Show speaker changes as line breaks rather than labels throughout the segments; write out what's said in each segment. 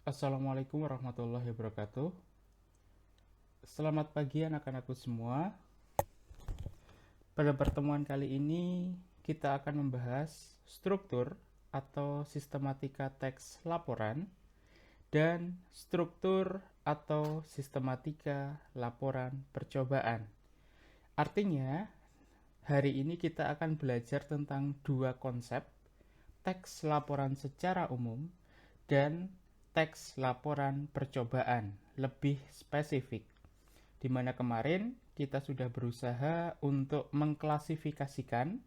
Assalamualaikum warahmatullahi wabarakatuh. Selamat pagi anak-anakku semua. Pada pertemuan kali ini kita akan membahas struktur atau sistematika teks laporan dan struktur atau sistematika laporan percobaan. Artinya, hari ini kita akan belajar tentang dua konsep, teks laporan secara umum dan teks laporan percobaan, lebih spesifik. Di mana kemarin kita sudah berusaha untuk mengklasifikasikan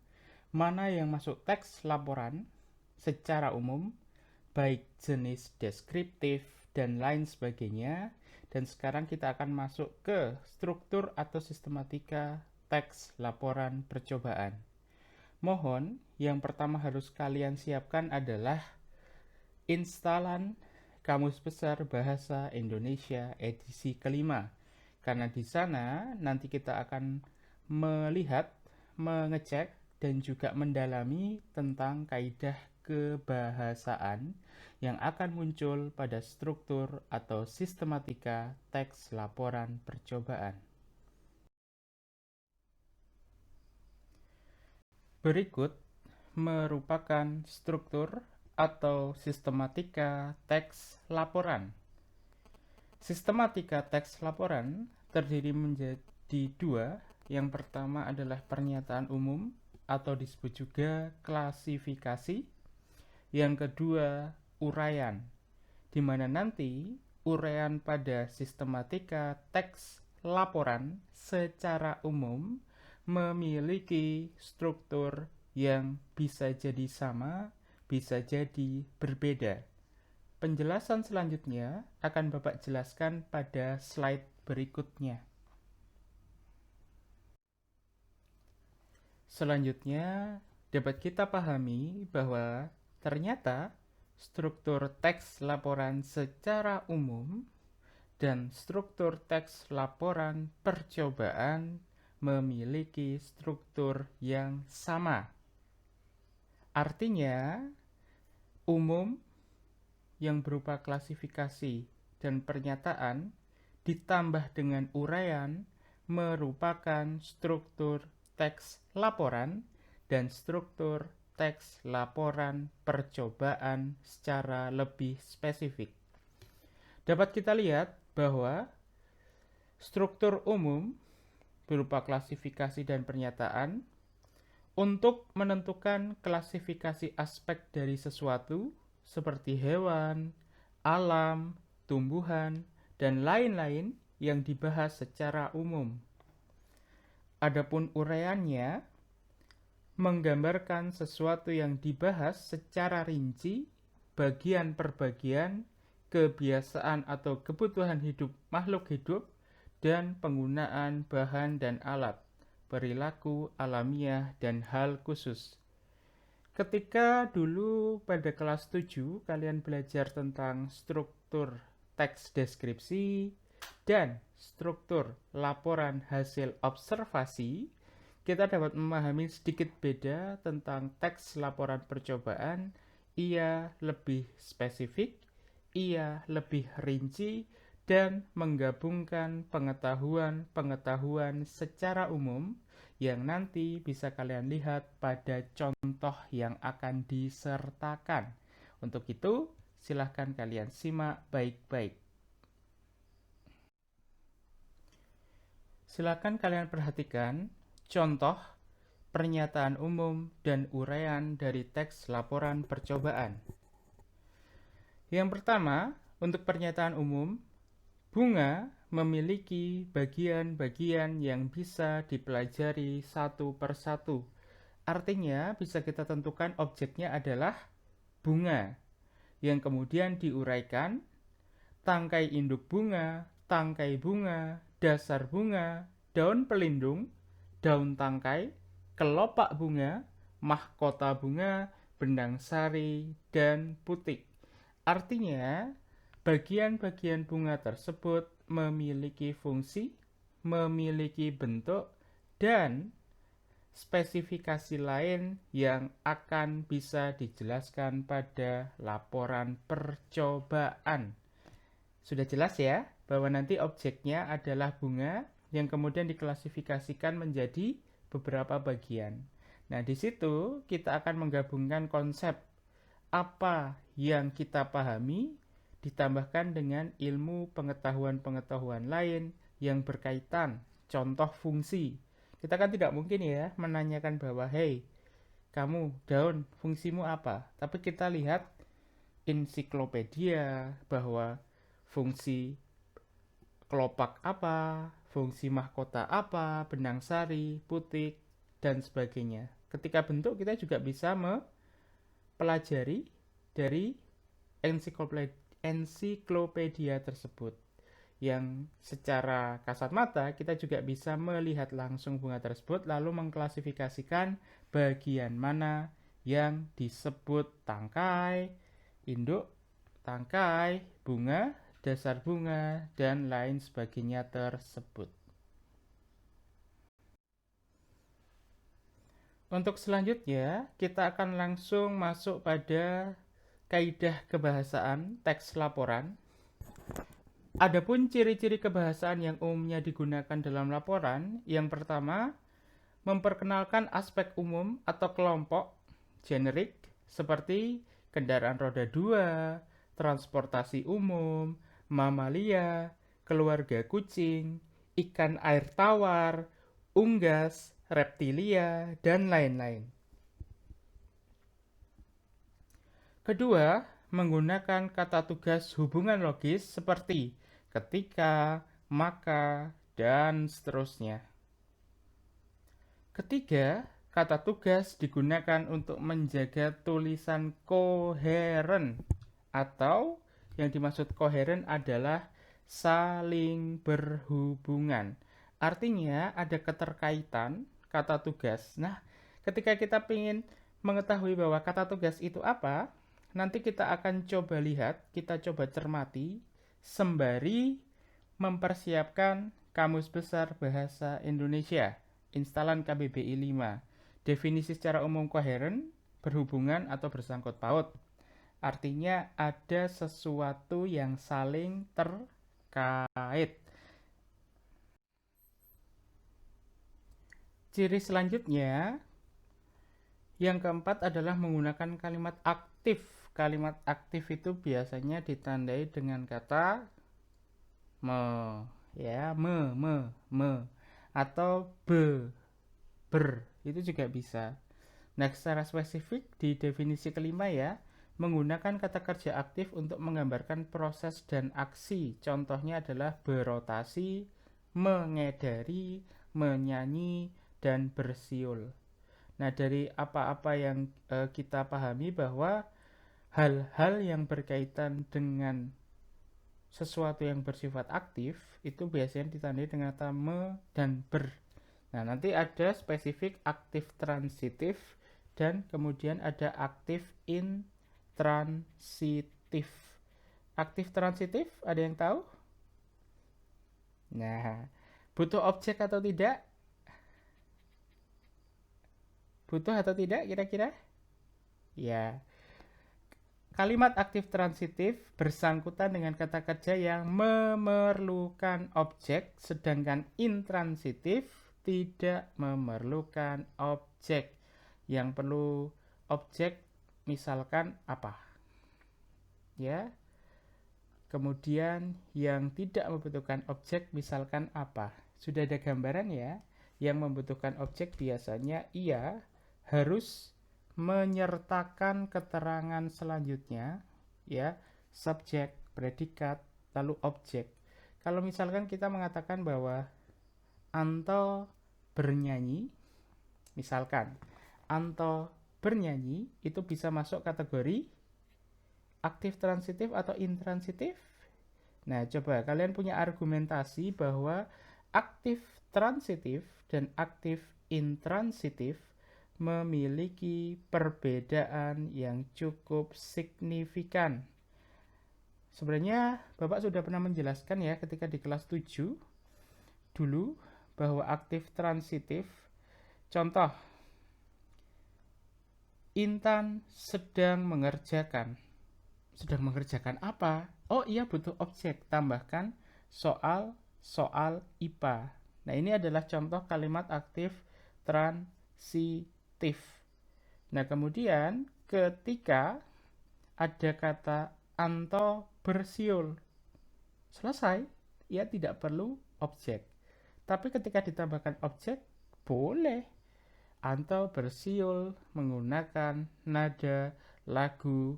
mana yang masuk teks laporan secara umum, baik jenis deskriptif dan lain sebagainya. Dan sekarang kita akan masuk ke struktur atau sistematika teks laporan percobaan. Mohon yang pertama harus kalian siapkan adalah instalan Kamus Besar Bahasa Indonesia edisi kelima. Karena di sana nanti kita akan melihat, mengecek, dan juga mendalami tentang kaidah kebahasaan yang akan muncul pada struktur atau sistematika teks laporan percobaan. Berikut merupakan struktur atau sistematika teks laporan. Sistematika teks laporan terdiri menjadi dua. Yang pertama adalah pernyataan umum atau disebut juga klasifikasi. Yang kedua, uraian, di mana nanti uraian pada sistematika teks laporan secara umum memiliki struktur yang bisa jadi sama, bisa jadi berbeda. Penjelasan selanjutnya akan Bapak jelaskan pada slide berikutnya. Selanjutnya, dapat kita pahami bahwa ternyata struktur teks laporan secara umum dan struktur teks laporan percobaan memiliki struktur yang sama. Artinya, umum yang berupa klasifikasi dan pernyataan ditambah dengan uraian merupakan struktur teks laporan dan struktur teks laporan percobaan secara lebih spesifik. Dapat kita lihat bahwa struktur umum berupa klasifikasi dan pernyataan untuk menentukan klasifikasi aspek dari sesuatu seperti hewan, alam, tumbuhan, dan lain-lain yang dibahas secara umum. Adapun uraiannya menggambarkan sesuatu yang dibahas secara rinci, bagian per bagian, kebiasaan atau kebutuhan hidup makhluk hidup, dan penggunaan bahan dan alat, perilaku alamiah, dan hal khusus. Ketika dulu pada kelas 7 kalian belajar tentang struktur teks deskripsi dan struktur laporan hasil observasi, kita dapat memahami sedikit beda tentang teks laporan percobaan. Ia lebih spesifik, ia lebih rinci, dan menggabungkan pengetahuan-pengetahuan secara umum yang nanti bisa kalian lihat pada contoh yang akan disertakan. Untuk itu, silahkan kalian simak baik-baik. Silahkan kalian perhatikan contoh pernyataan umum dan uraian dari teks laporan percobaan. Yang pertama, untuk pernyataan umum, bunga memiliki bagian-bagian yang bisa dipelajari satu persatu. Artinya, bisa kita tentukan objeknya adalah bunga, yang kemudian diuraikan tangkai induk bunga, tangkai bunga, dasar bunga, daun pelindung, daun tangkai, kelopak bunga, mahkota bunga, benang sari, dan putik. Artinya, bagian-bagian bunga tersebut memiliki fungsi, memiliki bentuk, dan spesifikasi lain yang akan bisa dijelaskan pada laporan percobaan. Sudah jelas ya, bahwa nanti objeknya adalah bunga yang kemudian diklasifikasikan menjadi beberapa bagian. Nah, di situ kita akan menggabungkan konsep apa yang kita pahami ditambahkan dengan ilmu pengetahuan-pengetahuan lain yang berkaitan. Contoh fungsi. Kita kan tidak mungkin ya menanyakan bahwa, hey, kamu daun fungsimu apa? Tapi kita lihat ensiklopedia bahwa fungsi kelopak apa, fungsi mahkota apa, benang sari, putik, dan sebagainya. Ketika bentuk kita juga bisa mempelajari dari ensiklopedia tersebut. Yang secara kasat mata kita juga bisa melihat langsung bunga tersebut lalu mengklasifikasikan bagian mana yang disebut tangkai, induk, tangkai, bunga, dasar bunga, dan lain sebagainya tersebut. Untuk selanjutnya, kita akan langsung masuk pada kaidah kebahasaan teks laporan. Adapun ciri-ciri kebahasaan yang umumnya digunakan dalam laporan, yang pertama, memperkenalkan aspek umum atau kelompok generik seperti kendaraan roda 2, transportasi umum, mamalia, keluarga kucing, ikan air tawar, unggas, reptilia, dan lain-lain. Kedua, menggunakan kata tugas hubungan logis seperti ketika, maka, dan seterusnya. Ketiga, kata tugas digunakan untuk menjaga tulisan koheren, atau yang dimaksud koheren adalah saling berhubungan. Artinya ada keterkaitan kata tugas. Nah, ketika kita ingin mengetahui bahwa kata tugas itu apa, nanti kita akan coba lihat, kita coba cermati, sembari mempersiapkan Kamus Besar Bahasa Indonesia, instalan KBBI 5. Definisi secara umum koheren, berhubungan atau bersangkut paut. Artinya ada sesuatu yang saling terkait. Ciri selanjutnya, yang keempat adalah menggunakan kalimat aktif. Kalimat aktif itu biasanya ditandai dengan kata me, ya, me, atau ber, itu juga bisa. Nah, secara spesifik di definisi kelima ya, menggunakan kata kerja aktif untuk menggambarkan proses dan aksi. Contohnya adalah berotasi, mengedari, menyanyi, dan bersiul. Nah, dari apa-apa yang kita pahami bahwa hal-hal yang berkaitan dengan sesuatu yang bersifat aktif itu biasanya ditandai dengan kata me dan ber. Nah, nanti ada spesifik aktif transitif dan kemudian ada aktif intransitif. Aktif transitif ada yang tahu? Nah, butuh objek atau tidak? Butuh atau tidak kira-kira? Ya. Kalimat aktif transitif bersangkutan dengan kata kerja yang memerlukan objek, sedangkan intransitif tidak memerlukan objek. Yang perlu objek misalkan apa? Ya. Kemudian yang tidak membutuhkan objek misalkan apa? Sudah ada gambaran ya? Yang membutuhkan objek biasanya ia harus menyertakan keterangan selanjutnya, ya, subjek, predikat, lalu objek. Kalau misalkan kita mengatakan bahwa Anto bernyanyi, misalkan Anto bernyanyi, itu bisa masuk kategori aktif transitif atau intransitif. Nah, coba kalian punya argumentasi bahwa aktif transitif dan aktif intransitif memiliki perbedaan yang cukup signifikan. Sebenarnya Bapak sudah pernah menjelaskan ya ketika di kelas 7 dulu bahwa aktif transitif, contoh, Intan sedang mengerjakan. sedang mengerjakan apa? Oh iya, butuh objek. Tambahkan soal IPA. Nah, ini adalah contoh kalimat aktif transitif. Nah, kemudian ketika ada kata Anto bersiul, selesai, ia tidak perlu objek. Tapi ketika ditambahkan objek, boleh. Anto bersiul menggunakan nada lagu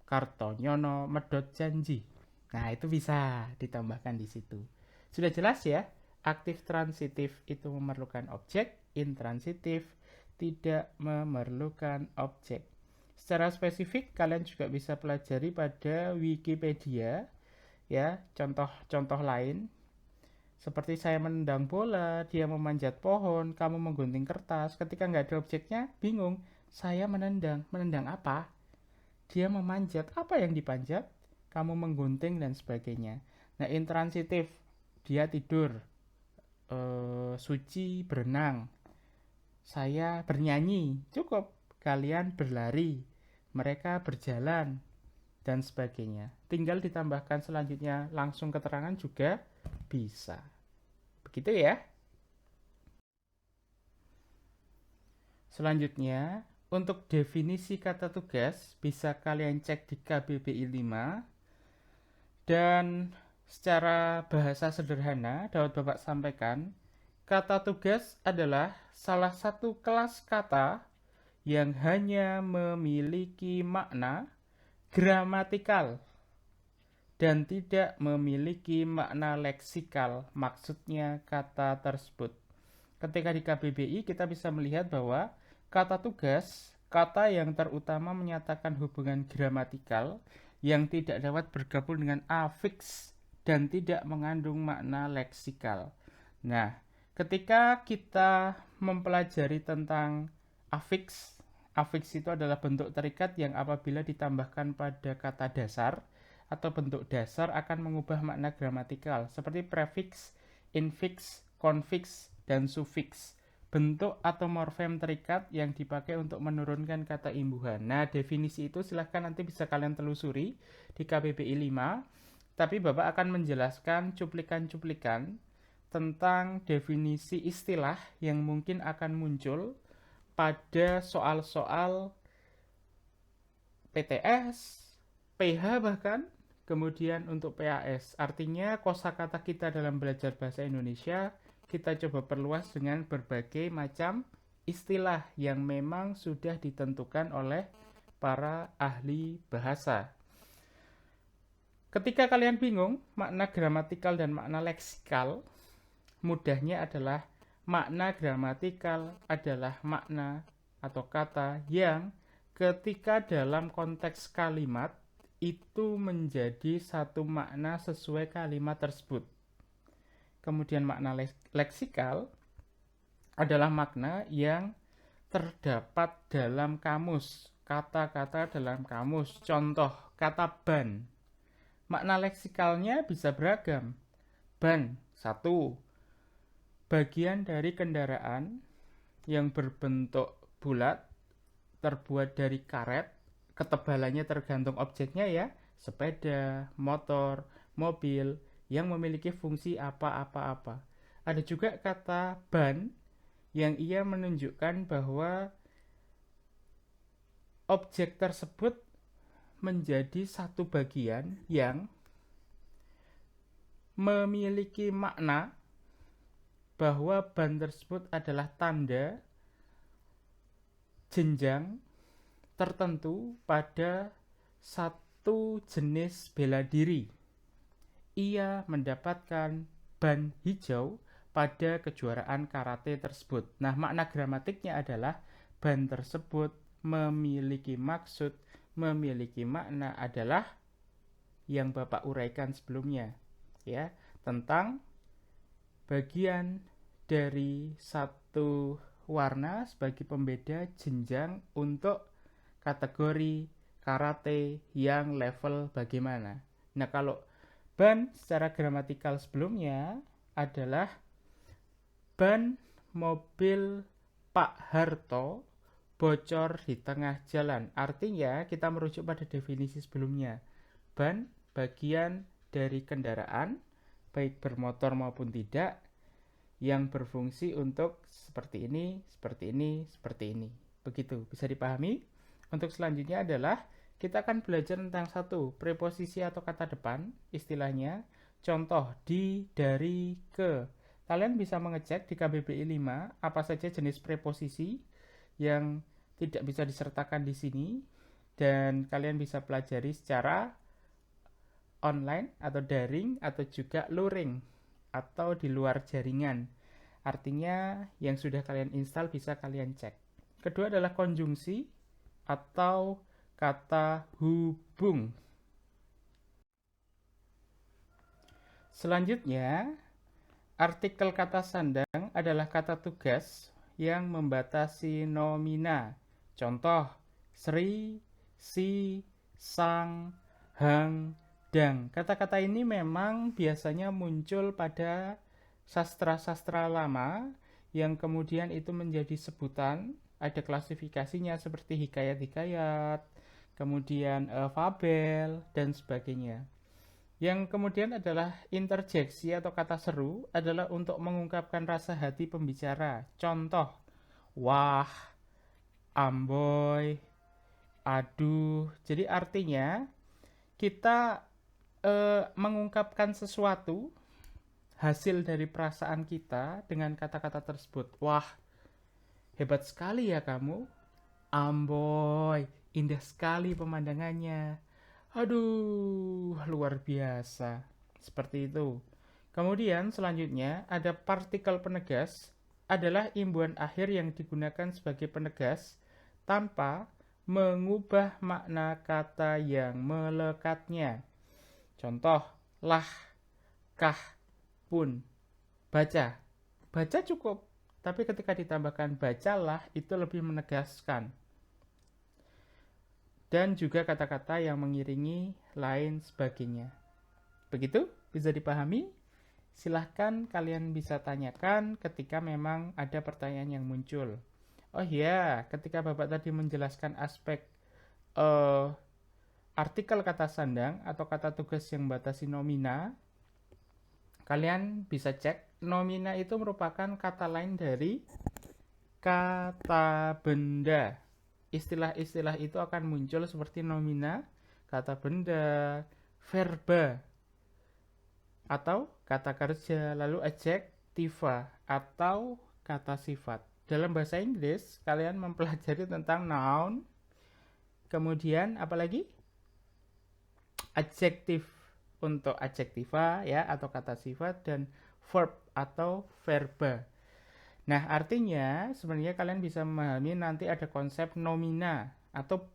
Kartonyono Medot Janji. Nah, itu bisa ditambahkan di situ. Sudah jelas ya? Aktif transitif itu memerlukan objek, intransitif tidak memerlukan objek. Secara spesifik kalian juga bisa pelajari pada Wikipedia ya, contoh-contoh lain seperti saya menendang bola, dia memanjat pohon, kamu menggunting kertas. Ketika nggak ada objeknya, bingung. Saya menendang apa? Dia memanjat, apa yang dipanjat? Kamu menggunting dan sebagainya. Nah, intransitif, dia tidur. Suci berenang. Saya bernyanyi, cukup. Kalian berlari. Mereka berjalan dan sebagainya. Tinggal ditambahkan selanjutnya langsung keterangan juga bisa. Begitu ya. Selanjutnya, untuk definisi kata tugas bisa kalian cek di KBBI 5. Dan secara bahasa sederhana dapat Bapak sampaikan, kata tugas adalah salah satu kelas kata yang hanya memiliki makna gramatikal dan tidak memiliki makna leksikal, maksudnya kata tersebut. Ketika di KBBI kita bisa melihat bahwa kata tugas, kata yang terutama menyatakan hubungan gramatikal yang tidak dapat bergabung dengan afiks dan tidak mengandung makna leksikal. Nah, ketika kita mempelajari tentang afiks, afiks itu adalah bentuk terikat yang apabila ditambahkan pada kata dasar atau bentuk dasar akan mengubah makna gramatikal seperti prefiks, infiks, konfiks, dan sufiks. Bentuk atau morfem terikat yang dipakai untuk menurunkan kata imbuhan. Nah, definisi itu silahkan nanti bisa kalian telusuri di KBBI 5. Tapi Bapak akan menjelaskan cuplikan-cuplikan tentang definisi istilah yang mungkin akan muncul pada soal-soal PTS, PH bahkan, kemudian untuk PAS. Artinya kosakata kita dalam belajar bahasa Indonesia kita coba perluas dengan berbagai macam istilah yang memang sudah ditentukan oleh para ahli bahasa. Ketika kalian bingung makna gramatikal dan makna leksikal, mudahnya adalah makna gramatikal adalah makna atau kata yang ketika dalam konteks kalimat itu menjadi satu makna sesuai kalimat tersebut. Kemudian makna leksikal adalah makna yang terdapat dalam kamus, kata-kata dalam kamus. Contoh, kata ban. Makna leksikalnya bisa beragam. Ban, satu, bagian dari kendaraan yang berbentuk bulat, terbuat dari karet, ketebalannya tergantung objeknya ya, sepeda, motor, mobil, yang memiliki fungsi apa-apa-apa. Ada juga kata ban yang ia menunjukkan bahwa objek tersebut menjadi satu bagian yang memiliki makna bahwa ban tersebut adalah tanda jenjang tertentu pada satu jenis bela diri. Ia mendapatkan ban hijau pada kejuaraan karate tersebut. Nah, makna gramatiknya adalah ban tersebut memiliki maksud, memiliki makna adalah yang Bapak uraikan sebelumnya, ya, tentang bagian dari satu warna sebagai pembeda jenjang untuk kategori karate yang level bagaimana. Nah, kalau ban secara gramatikal sebelumnya adalah ban mobil Pak Harto bocor di tengah jalan. Artinya kita merujuk pada definisi sebelumnya. Ban bagian dari kendaraan, baik bermotor maupun tidak, yang berfungsi untuk seperti ini, seperti ini, seperti ini. Begitu, bisa dipahami? Untuk selanjutnya adalah kita akan belajar tentang satu, preposisi atau kata depan, istilahnya. Contoh, di, dari, ke. Kalian bisa mengecek di KBBI 5 apa saja jenis preposisi yang tidak bisa disertakan di sini, dan kalian bisa pelajari secara online atau daring atau juga luring atau di luar jaringan. Artinya yang sudah kalian install bisa kalian cek. Kedua adalah konjungsi atau kata hubung. Selanjutnya, artikel kata sandang adalah kata tugas yang membatasi nomina. Contoh, Sri, Si, Sang, Hang, Dang. Kata-kata ini memang biasanya muncul pada sastra-sastra lama yang kemudian itu menjadi sebutan. Ada klasifikasinya seperti hikayat-hikayat, kemudian fabel, dan sebagainya. Yang kemudian adalah interjeksi atau kata seru adalah untuk mengungkapkan rasa hati pembicara. Contoh, wah, amboy, aduh. Jadi artinya kita mengungkapkan sesuatu hasil dari perasaan kita dengan kata-kata tersebut. Wah, hebat sekali ya kamu. Amboy, indah sekali pemandangannya. Aduh, luar biasa. Seperti itu. Kemudian selanjutnya ada partikel penegas adalah imbuhan akhir yang digunakan sebagai penegas tanpa mengubah makna kata yang melekatnya. Contoh, lah, kah, pun, baca. Baca cukup, tapi ketika ditambahkan bacalah itu lebih menegaskan. Dan juga kata-kata yang mengiringi lain sebagainya. Begitu? Bisa dipahami? Silahkan kalian bisa tanyakan ketika memang ada pertanyaan yang muncul. Oh iya, ketika Bapak tadi menjelaskan aspek artikel kata sandang atau kata tugas yang membatasi nomina, kalian bisa cek nomina itu merupakan kata lain dari kata benda. Istilah-istilah itu akan muncul seperti nomina, kata benda, verba, atau kata kerja, lalu adjektiva atau kata sifat. Dalam bahasa Inggris, kalian mempelajari tentang noun, kemudian apalagi? Adjektif untuk adjektiva ya atau kata sifat, dan verb atau verba. Nah, artinya sebenarnya kalian bisa memahami nanti ada konsep nomina atau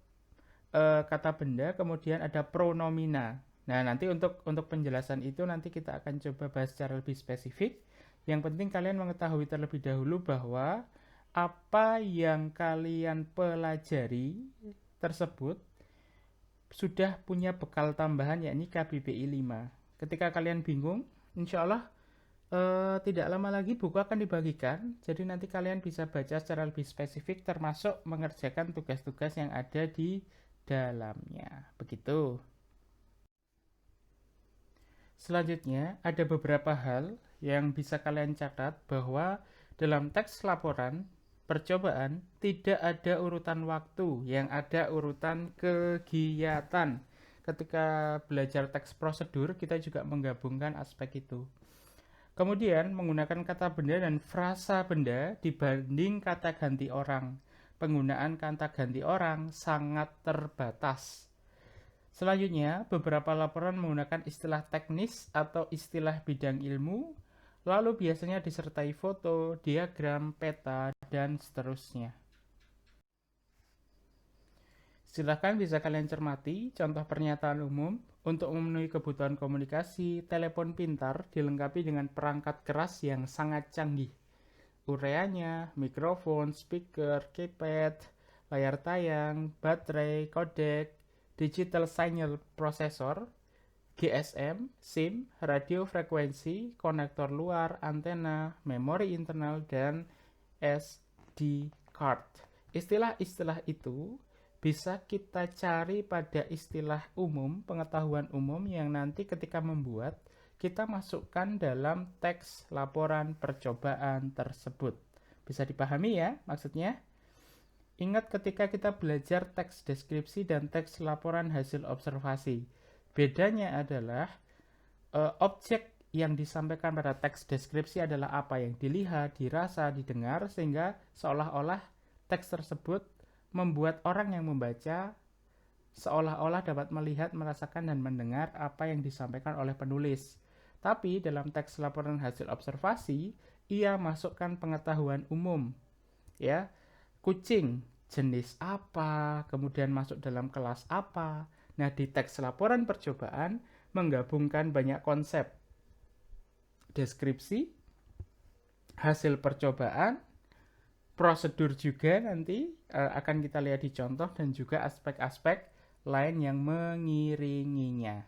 kata benda, kemudian ada pronomina. Nah, nanti untuk penjelasan itu nanti kita akan coba bahas secara lebih spesifik. Yang penting kalian mengetahui terlebih dahulu bahwa apa yang kalian pelajari tersebut sudah punya bekal tambahan, yakni KBBI 5. Ketika kalian bingung, insya Allah tidak lama lagi buku akan dibagikan. Jadi nanti kalian bisa baca secara lebih spesifik termasuk mengerjakan tugas-tugas yang ada di dalamnya. Begitu. Selanjutnya ada beberapa hal yang bisa kalian catat bahwa dalam teks laporan percobaan tidak ada urutan waktu, yang ada urutan kegiatan. Ketika belajar teks prosedur, kita juga menggabungkan aspek itu. Kemudian menggunakan kata benda dan frasa benda dibanding kata ganti orang. Penggunaan kata ganti orang sangat terbatas. Selanjutnya, beberapa laporan menggunakan istilah teknis atau istilah bidang ilmu, lalu biasanya disertai foto, diagram, peta, dan seterusnya. Silahkan bisa kalian cermati contoh pernyataan umum. Untuk memenuhi kebutuhan komunikasi, telepon pintar dilengkapi dengan perangkat keras yang sangat canggih. Ureanya, mikrofon, speaker, keypad, layar tayang, baterai, kodek, digital signal processor, GSM, SIM, radio frekuensi, konektor luar, antena, memori internal, dan SD card. Istilah-istilah itu bisa kita cari pada istilah umum, pengetahuan umum yang nanti ketika membuat, kita masukkan dalam teks laporan percobaan tersebut. Bisa dipahami ya maksudnya? Ingat ketika kita belajar teks deskripsi dan teks laporan hasil observasi. Bedanya adalah objek yang disampaikan pada teks deskripsi adalah apa yang dilihat, dirasa, didengar, sehingga seolah-olah teks tersebut membuat orang yang membaca seolah-olah dapat melihat, merasakan, dan mendengar apa yang disampaikan oleh penulis. Tapi dalam teks laporan hasil observasi, ia masukkan pengetahuan umum, ya, kucing jenis apa, kemudian masuk dalam kelas apa. Nah, di teks laporan percobaan menggabungkan banyak konsep, deskripsi, hasil percobaan, prosedur juga nanti akan kita lihat di contoh, dan juga aspek-aspek lain yang mengiringinya.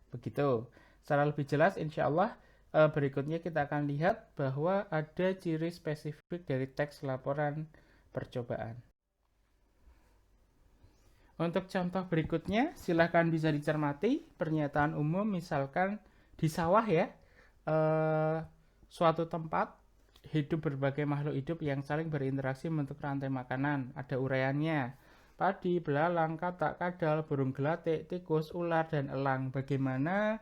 Begitu. Secara lebih jelas insya Allah berikutnya kita akan lihat bahwa ada ciri spesifik dari teks laporan percobaan. Untuk contoh berikutnya, silahkan bisa dicermati pernyataan umum, misalkan di sawah ya, suatu tempat hidup berbagai makhluk hidup yang saling berinteraksi membentuk rantai makanan. Ada uraiannya, padi, belalang, katak, kadal, burung gelatik, tikus, ular, dan elang. Bagaimana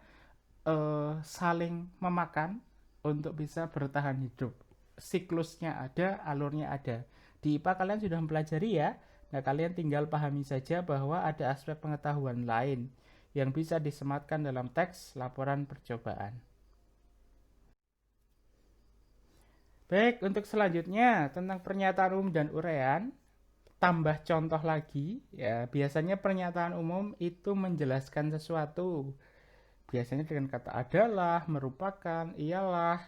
saling memakan untuk bisa bertahan hidup. Siklusnya ada, alurnya ada. Di IPA kalian sudah mempelajari ya. Nah, kalian tinggal pahami saja bahwa ada aspek pengetahuan lain yang bisa disematkan dalam teks laporan percobaan. Baik, untuk selanjutnya tentang pernyataan umum dan uraian, tambah contoh lagi, ya, biasanya pernyataan umum itu menjelaskan sesuatu. Biasanya dengan kata adalah, merupakan, iyalah,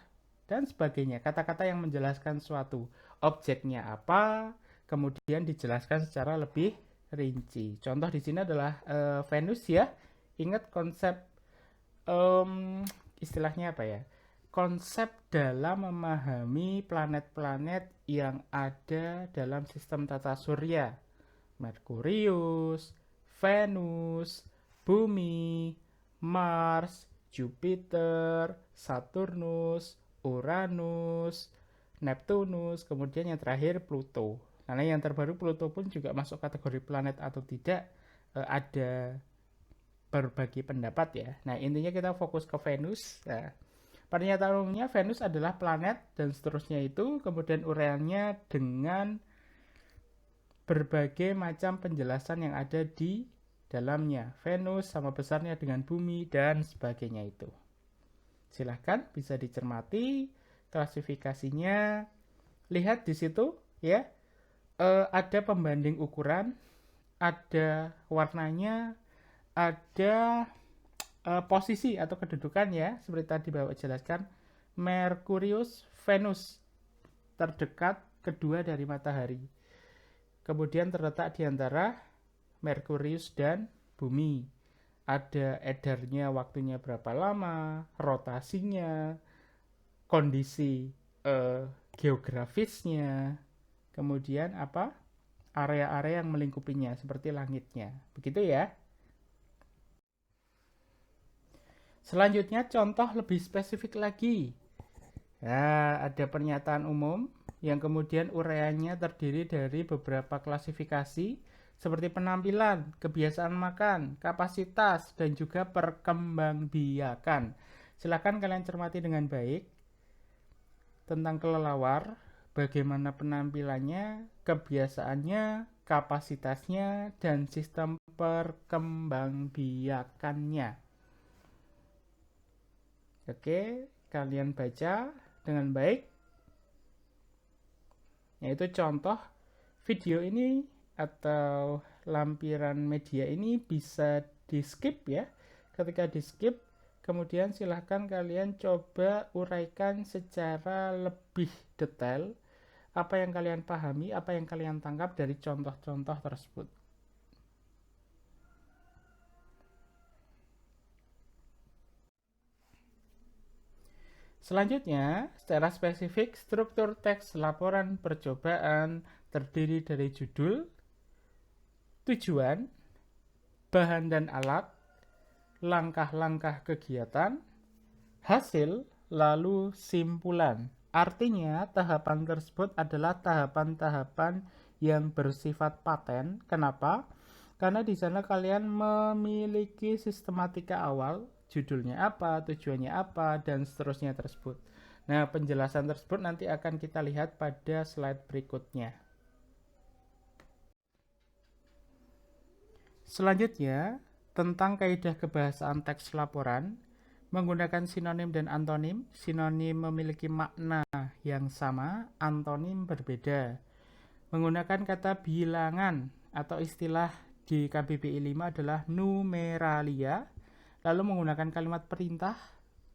dan sebagainya. Kata-kata yang menjelaskan suatu. Objeknya apa, kemudian dijelaskan secara lebih rinci. Contoh di sini adalah Venus ya. Ingat konsep istilahnya apa ya? Konsep dalam memahami planet-planet yang ada dalam sistem tata surya. Merkurius, Venus, Bumi, Mars, Jupiter, Saturnus, Uranus, Neptunus, kemudian yang terakhir Pluto. Karena yang terbaru Pluto pun juga masuk kategori planet atau tidak, ada berbagai pendapat ya. Nah, intinya kita fokus ke Venus. Nah, pernyataan umumnya Venus adalah planet dan seterusnya itu, kemudian uraiannya dengan berbagai macam penjelasan yang ada di dalamnya. Venus sama besarnya dengan bumi dan sebagainya itu. Silahkan bisa dicermati klasifikasinya. Lihat di situ ya, ada pembanding ukuran, ada warnanya, ada posisi atau kedudukan ya, seperti tadi Bapak jelaskan. Merkurius, Venus terdekat kedua dari matahari. Kemudian terletak di antara Merkurius dan Bumi. Ada edarnya waktunya berapa lama, rotasinya, kondisi geografisnya, kemudian apa? Area-area yang melingkupinya seperti langitnya. Begitu ya. Selanjutnya contoh lebih spesifik lagi. Nah, ada pernyataan umum yang kemudian uraiannya terdiri dari beberapa klasifikasi seperti penampilan, kebiasaan makan, kapasitas, dan juga perkembangbiakan. Silakan kalian cermati dengan baik tentang kelelawar, bagaimana penampilannya, kebiasaannya, kapasitasnya, dan sistem perkembangbiakannya. Oke, kalian baca dengan baik. Yaitu contoh video ini atau lampiran media ini bisa di skip ya. Ketika di skip, kemudian silahkan kalian coba uraikan secara lebih detail apa yang kalian pahami, apa yang kalian tangkap dari contoh-contoh tersebut. Selanjutnya, secara spesifik struktur teks laporan percobaan terdiri dari judul, tujuan, bahan dan alat, langkah-langkah kegiatan, hasil, lalu simpulan. Artinya, tahapan tersebut adalah tahapan-tahapan yang bersifat paten. Kenapa? Karena di sana kalian memiliki sistematika awal, judulnya apa, tujuannya apa, dan seterusnya tersebut. Nah, penjelasan tersebut nanti akan kita lihat pada slide berikutnya. Selanjutnya, tentang kaidah kebahasaan teks laporan, menggunakan sinonim dan antonim. Sinonim memiliki makna yang sama, antonim berbeda. Menggunakan kata bilangan atau istilah di KBBI 5 adalah numeralia. Lalu menggunakan kalimat perintah,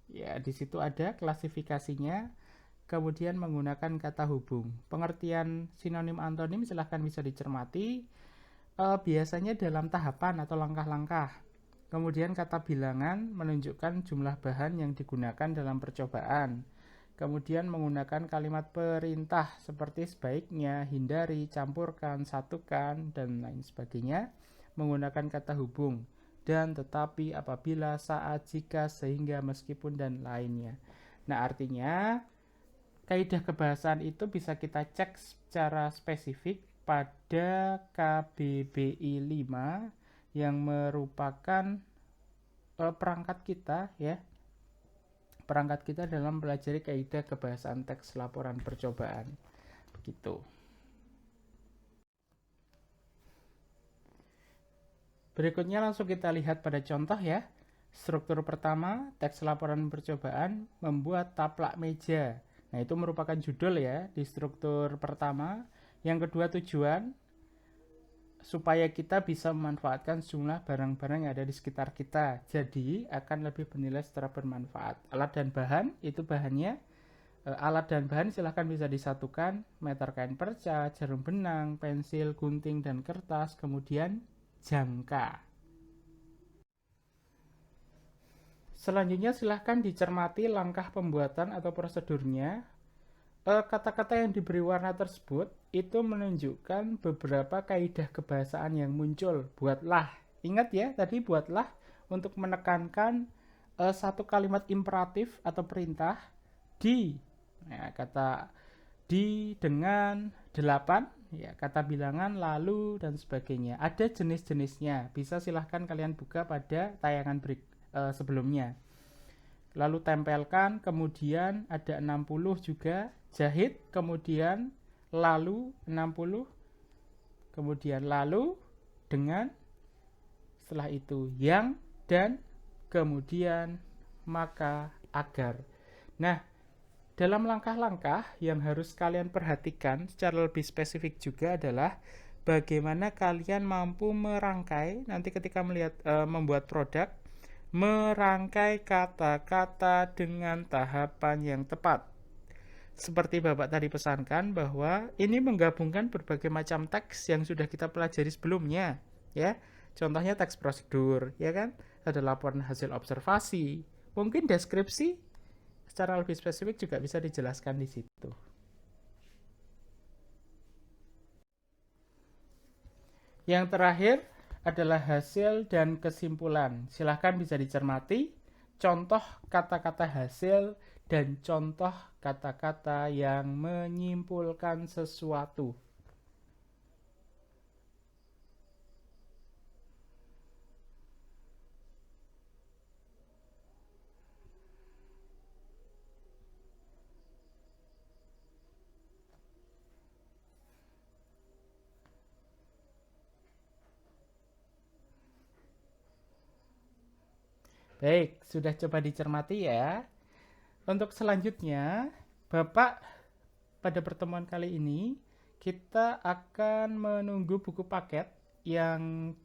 ya di situ ada klasifikasinya. Kemudian menggunakan kata hubung. Pengertian sinonim antonim silahkan bisa dicermati. Biasanya dalam tahapan atau langkah-langkah. Kemudian kata bilangan menunjukkan jumlah bahan yang digunakan dalam percobaan. Kemudian menggunakan kalimat perintah seperti sebaiknya, hindari, campurkan, satukan, dan lain sebagainya. Menggunakan kata hubung, dan, tetapi, apabila, saat, jika, sehingga, meskipun, dan lainnya. Nah, artinya kaidah kebahasaan itu bisa kita cek secara spesifik pada KBBI 5 yang merupakan perangkat kita, ya. Perangkat kita dalam mempelajari kaidah kebahasaan teks laporan percobaan. Begitu. Berikutnya langsung kita lihat pada contoh ya. Struktur pertama, teks laporan percobaan membuat taplak meja. Nah, itu merupakan judul ya di struktur pertama. Yang kedua, tujuan, supaya kita bisa memanfaatkan sejumlah barang-barang yang ada di sekitar kita. Jadi, akan lebih bernilai secara bermanfaat. Alat dan bahan, itu bahannya. Alat dan bahan silahkan bisa disatukan. Meter kain perca, jarum benang, pensil, gunting, dan kertas. Kemudian, jangka. Selanjutnya silahkan dicermati langkah pembuatan atau prosedurnya. Kata-kata yang diberi warna tersebut itu menunjukkan beberapa kaidah kebahasaan yang muncul. Buatlah, ingat ya tadi buatlah untuk menekankan satu kalimat imperatif atau perintah di, nah, kata di, dengan, delapan, ya, kata bilangan, lalu, dan sebagainya. Ada jenis-jenisnya, bisa silahkan kalian buka pada tayangan sebelumnya. Lalu tempelkan, kemudian ada 60 juga, jahit, kemudian lalu 60, kemudian lalu, dengan, setelah itu yang, dan, kemudian, maka, agar. Nah, dalam langkah-langkah yang harus kalian perhatikan secara lebih spesifik juga adalah bagaimana kalian mampu merangkai, nanti ketika membuat produk, merangkai kata-kata dengan tahapan yang tepat. Seperti Bapak tadi pesankan bahwa ini menggabungkan berbagai macam teks yang sudah kita pelajari sebelumnya, ya. Contohnya teks prosedur, ya kan? Ada laporan hasil observasi, mungkin deskripsi secara lebih spesifik juga bisa dijelaskan di situ. Yang terakhir adalah hasil dan kesimpulan. Silahkan bisa dicermati contoh kata-kata hasil dan contoh kata-kata yang menyimpulkan sesuatu. Baik, sudah coba dicermati ya. Untuk selanjutnya, Bapak pada pertemuan kali ini kita akan menunggu buku paket yang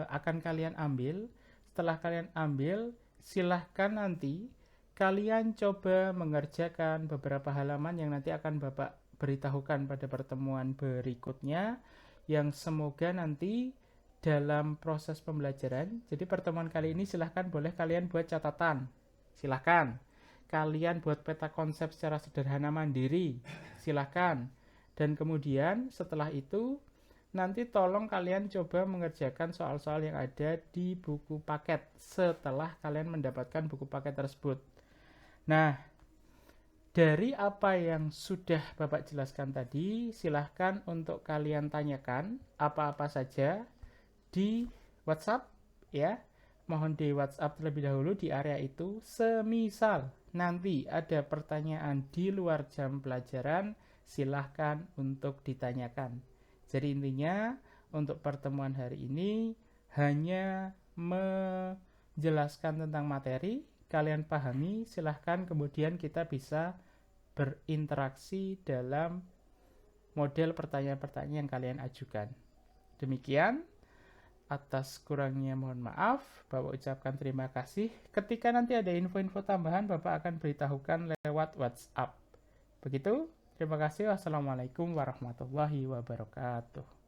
akan kalian ambil. Setelah kalian ambil, silahkan nanti kalian coba mengerjakan beberapa halaman yang nanti akan Bapak beritahukan pada pertemuan berikutnya, yang semoga nanti dalam proses pembelajaran. Jadi pertemuan kali ini silahkan boleh kalian buat catatan. Silahkan. Kalian buat peta konsep secara sederhana mandiri. Silahkan. Dan kemudian setelah itu nanti tolong kalian coba mengerjakan soal-soal yang ada di buku paket setelah kalian mendapatkan buku paket tersebut. Nah, dari apa yang sudah Bapak jelaskan tadi, silahkan untuk kalian tanyakan apa-apa saja di WhatsApp ya. Mohon di WhatsApp terlebih dahulu di area itu. Semisal nanti ada pertanyaan di luar jam pelajaran, silahkan untuk ditanyakan. Jadi intinya untuk pertemuan hari ini hanya menjelaskan tentang materi, kalian pahami, silahkan kemudian kita bisa berinteraksi dalam model pertanyaan-pertanyaan yang kalian ajukan. Demikian, atas kurangnya mohon maaf, Bapak ucapkan terima kasih. Ketika nanti ada info-info tambahan, Bapak akan beritahukan lewat WhatsApp. Begitu, terima kasih. Wassalamualaikum warahmatullahi wabarakatuh.